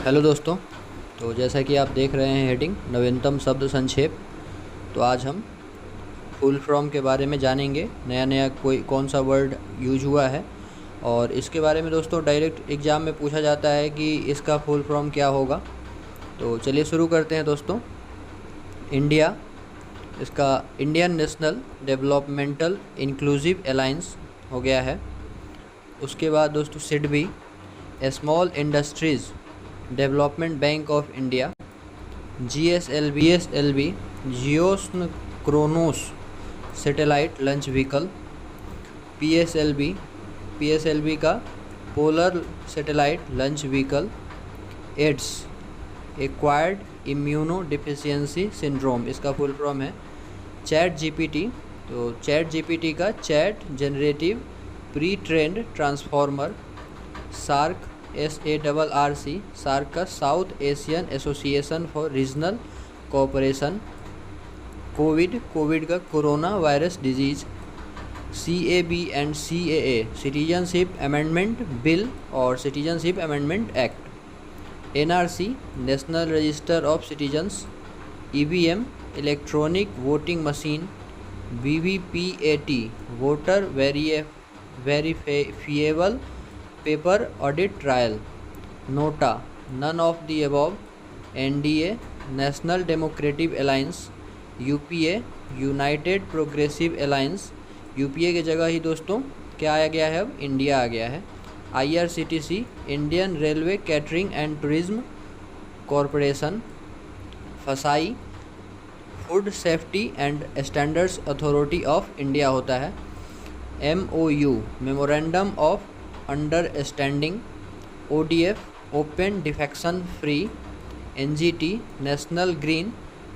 Hello दोस्तों। तो जैसा कि आप देख रहे हैं हेडिंग नवीनतम शब्द संक्षेप। तो आज हम फुल फॉर्म के बारे में जानेंगे। नया नया कोई कौन सा वर्ड यूज हुआ है और इसके बारे में दोस्तों डायरेक्ट एग्ज़ाम में पूछा जाता है कि इसका फुल फॉर्म क्या होगा। तो चलिए शुरू करते हैं दोस्तों। इंडिया, इसका Indian national developmental inclusive alliance हो गया है। उसके बाद दोस्तों SIDBI, small industries development bank of India. GSLV जियोस्क्रोनोस satellite launch vehicle. PSLV का polar satellite launch vehicle. Ads, acquired immuno deficiency syndrome, इसका फुल फॉर्म है। चैट जीपीटी, तो चैट जीपीटी का chat generative pre trend transformer. SAARC, SARRC, SAARC का south Asian association for regional cooperation. Covid का corona virus disease. CAB and CAA, citizenship amendment bill और citizenship amendment act. NRC, national register of citizens. EVM, electronic voting machine. VVPAT, voter verifiable paper audit trial. NOTA, none of the above. NDA, national democratic alliance. UPA, united progressive alliance. UPA की जगह ही दोस्तों क्या आया गया है, अब India आ गया है। IRCTC, Indian railway catering and tourism corporation. FSSAI, food safety and standards authority of India होता है। MOU, memorandum of understanding. ODF, open defecation free. NGT, national green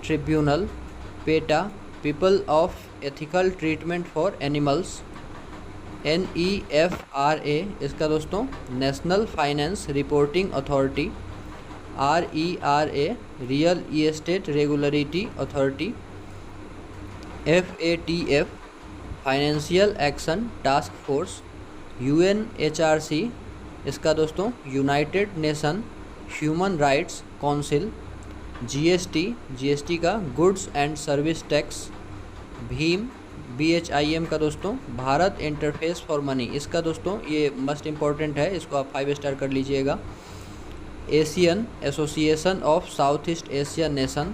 tribunal. PETA, people of ethical treatment for animals. NEFRA, इसका दोस्तों national finance reporting authority. RERA, real estate regulatory authority. FATF, financial action task force. UNHRC, इसका दोस्तों United Nation human rights council. GST का goods and service tax. Bhim, BHIM का दोस्तों Bharat interface for money, इसका दोस्तों ये मस्ट इम्पॉर्टेंट है, इसको आप 5 स्टार कर लीजिएगा। Asian association of south east Asian nation.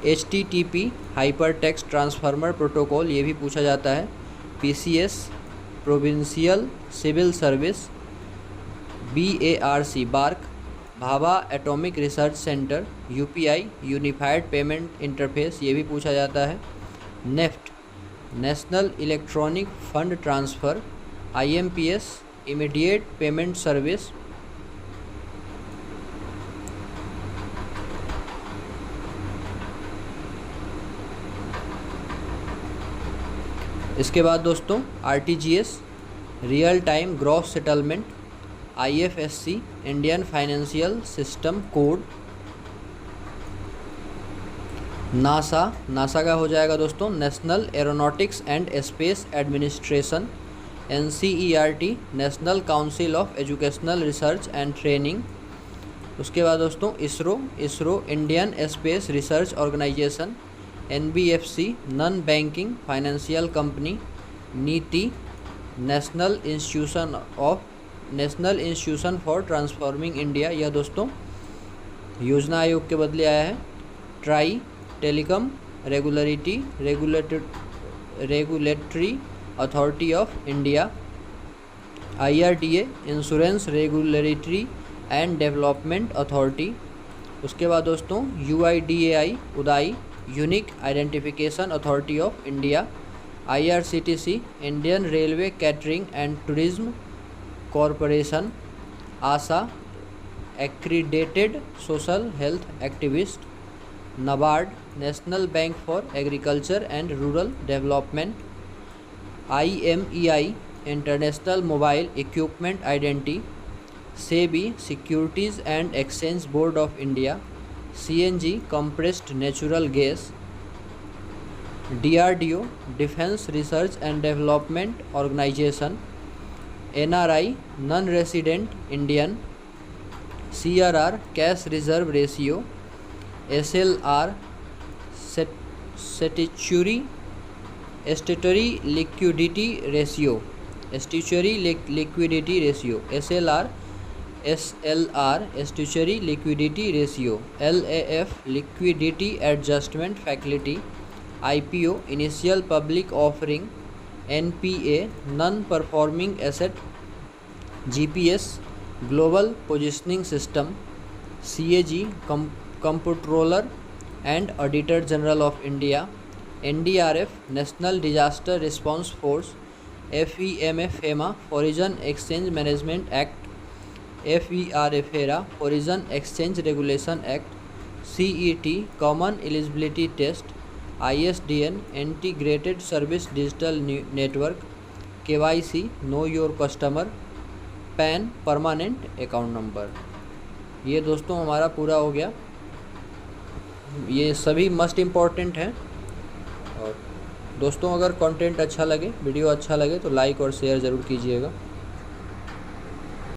HTTP, hyper text transformer protocol, ये भी पूछा जाता है। PCS, provincial civil service. BARC, BARC, Bhabha atomic research centre. UPI, unified payment interface, ये भी पूछा जाता है। NEFT, national electronic fund transfer. IMPS, immediate payment service. इसके बाद दोस्तों RTGS, real time gross settlement. IFSC, Indian financial system code. NASA का हो जाएगा दोस्तों national aeronautics and space administration. NCERT, national council of educational research and training. उसके बाद दोस्तों ISRO, Indian space research organisation. NBFC, non banking financial company. NITI, national institution for transforming India, यह दोस्तों योजना आयोग के बदले आया है। TRAI, telecom regulatory authority of India. IRDA, insurance regulatory and development authority. उसके बाद दोस्तों UIDAI, UIDAI, unique identification authority of India. IRCTC, Indian railway catering and tourism corporation. ASHA, accredited social health activist. NABARD, national bank for agriculture and rural development. IMEI, international mobile equipment identity. SEBI, securities and exchange board of India. CNG, compressed natural gas. DRDO, defence research and development organisation. NRI, non resident Indian. CRR cash reserve ratio, SLR statutory liquidity ratio, SLR statutory liquidity ratio, LAF liquidity adjustment facility, IPO initial public offering, NPA non performing asset, GPS global positioning system, CAG comptroller and auditor general of India, NDRF national disaster response force, FEMA foreign exchange management act, FERA foreign exchange regulation act, CET common eligibility test, ISDN integrated service digital network, KYC know your customer, PAN permanent account number. ये दोस्तों हमारा पूरा हो गया। ये सभी must important हैं। और दोस्तों अगर कंटेंट अच्छा लगे, वीडियो अच्छा लगे तो लाइक और शेयर ज़रूर कीजिएगा।